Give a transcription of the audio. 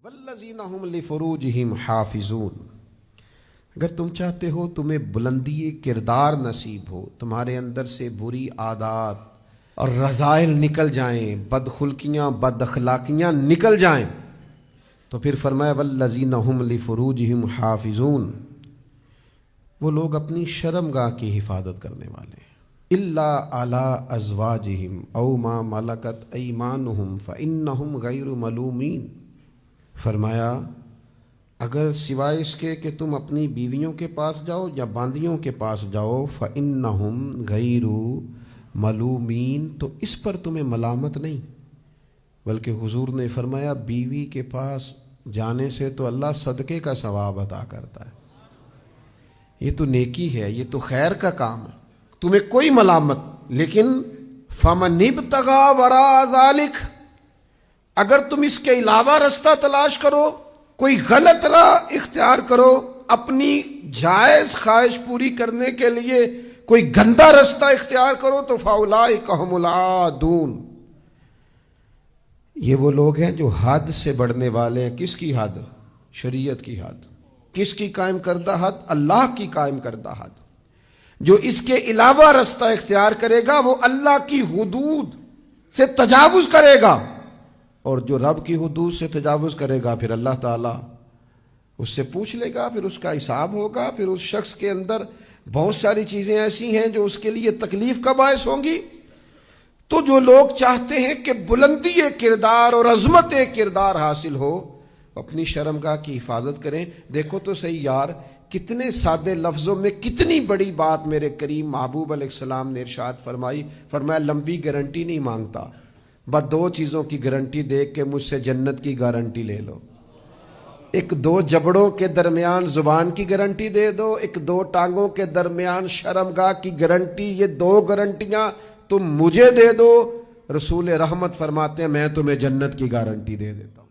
والذین هم لفروجہم حافظون۔ اگر تم چاہتے ہو تمہیں بلندی کردار نصیب ہو، تمہارے اندر سے بری عادات اور رذائل نکل جائیں، بدخلقیاں بد اخلاقیاں نکل جائیں، تو پھر فرمایا والذین هم لفروجہم حافظون، وہ لوگ اپنی شرمگاہ کی حفاظت کرنے والے ہیں۔ الا علی ازواجہم او ما ملکت ایمانہم فانہم غیر ملومین، فرمایا اگر سوائے اس کے کہ تم اپنی بیویوں کے پاس جاؤ یا باندیوں کے پاس جاؤ، فانہم غیر ملومین، تو اس پر تمہیں ملامت نہیں، بلکہ حضور نے فرمایا بیوی کے پاس جانے سے تو اللہ صدقے کا ثواب عطا کرتا ہے، یہ تو نیکی ہے، یہ تو خیر کا کام ہے، تمہیں کوئی ملامت۔ لیکن فمن ابتغى وراء ذلك، اگر تم اس کے علاوہ رستہ تلاش کرو، کوئی غلط راہ اختیار کرو، اپنی جائز خواہش پوری کرنے کے لیے کوئی گندا رستہ اختیار کرو، تو فاولئک هم العادون، یہ وہ لوگ ہیں جو حد سے بڑھنے والے ہیں۔ کس کی حد؟ شریعت کی حد۔ کس کی قائم کردہ حد؟ اللہ کی قائم کردہ حد۔ جو اس کے علاوہ رستہ اختیار کرے گا وہ اللہ کی حدود سے تجاوز کرے گا، اور جو رب کی حدود سے تجاوز کرے گا پھر اللہ تعالیٰ اس سے پوچھ لے گا، پھر اس کا حساب ہوگا، پھر اس شخص کے اندر بہت ساری چیزیں ایسی ہیں جو اس کے لیے تکلیف کا باعث ہوں گی۔ تو جو لوگ چاہتے ہیں کہ بلندی کردار اور عظمت کردار حاصل ہو، اپنی شرمگاہ کی حفاظت کریں۔ دیکھو تو صحیح یار، کتنے سادے لفظوں میں کتنی بڑی بات میرے کریم محبوب علیہ السلام نے ارشاد فرمائی۔ فرمایا لمبی گارنٹی نہیں مانگتا، بس دو چیزوں کی گارنٹی دے کے مجھ سے جنت کی گارنٹی لے لو۔ ایک دو جبڑوں کے درمیان زبان کی گارنٹی دے دو، ایک دو ٹانگوں کے درمیان شرمگاہ کی گارنٹی، یہ دو گارنٹیاں تم مجھے دے دو، رسول رحمت فرماتے ہیں میں تمہیں جنت کی گارنٹی دے دیتا ہوں۔